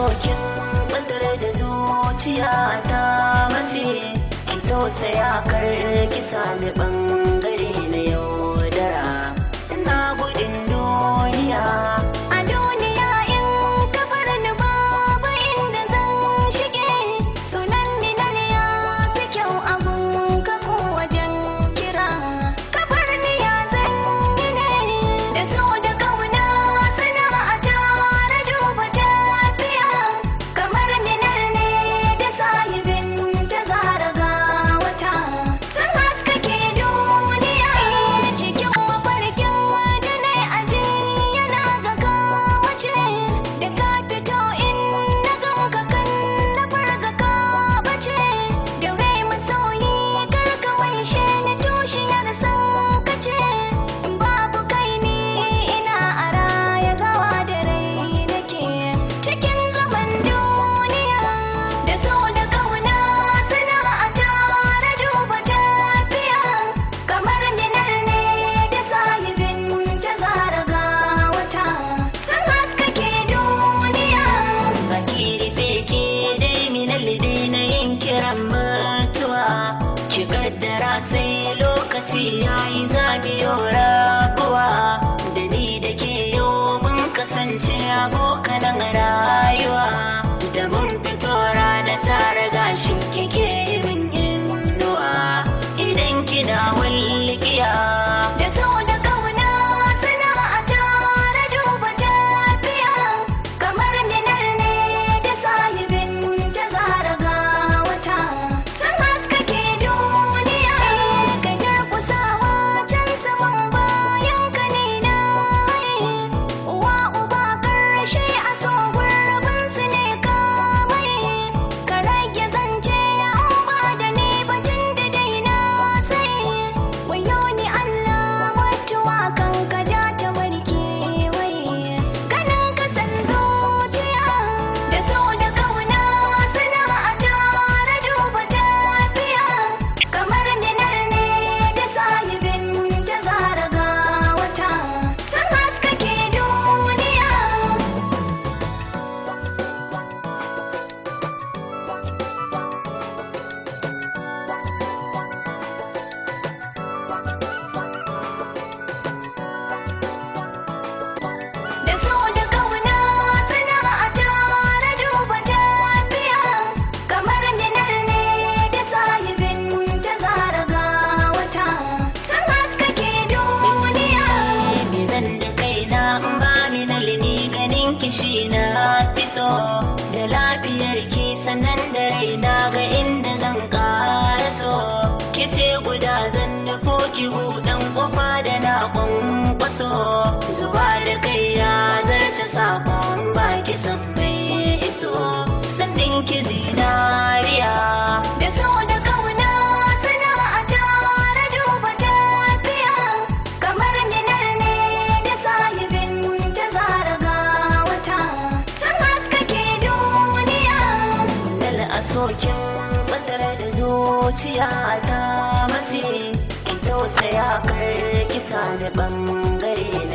sokin ɓatar da zuciya ta mace, ki tausaya kar ki sami ɓangare na yaudara. Ina gudun duniya A duniya in ka bar ni babu inda zan shige, sunan minal ya fi kyau a gunka ko wajen kira. Ka bar ni ya zan yi ne da so da ƙauna, sana'a tare duba tafiya. Kamar minal ne da sahibin ta zara ga wata, sun haskake duniya cikin mafarkin da na aje yana ga kawace. Da ka fito in na ganka kan na farga ka bace, da rai masoyi kar ka waishe ni tushiyar san kace. In babu kai ni ina a raya gawa da rai nake cikin zaman duniya. Da so da ƙauna sana'a tare duba tafiya. Kamar minal ne da sahibin ta zara ga wata, sun haskake duniya. baki rufe ke dai minal dai na yin kiran mutuwa, ki kaddara sai lokaci yayi zabiyo rabuwa. Da ni da ke yau mun kasance abokanan rayuwa, da mun fito rana tare gashin kike min inuwa idan kina walƙiya. Da so da ƙauna sana'a tare duba tafiya. Kamar minal ne da sahibin ta zara ga wata, sun haskake duniya. Ganar kusawa can saman bayan ka ne na haye, uwa uba ƙarshe a so gurbin su ne kamaye. Ka rage zance an ba da ni batun da dai na sai, wayo ni Allah mutuwa kan ka da ta warke waye. Ganin ka san zuciya da so da ƙauna sana'a tare duba tafiya. Kamar minal ne da sahibin ta zara ga wata, sun haskake duniya. Da so da ƙauna sana'a tare duba tafiya. Kamar minal ne da sahibin ta zara ga wata, sun haskake duniya. Ni zan da kaina in ba minal ni ganin kishi na fi so, da lafiyar ki sanan da raina ga inda zan ƙara so. Ki ce guda zan nufo ki buɗan ƙofa da na ƙwanƙwaso, zuwa da kai ya zarce sakon baki san mai iso, sannin ki zinariya. Da so da ƙauna sana'a tare duba tafiya. Kamar minal ne da sahibin ta zara ga wata, sun haskake duniya. Dal a sokin ɓatar da zuciya ta mace, ki tausaya kar ki sami ɓangare na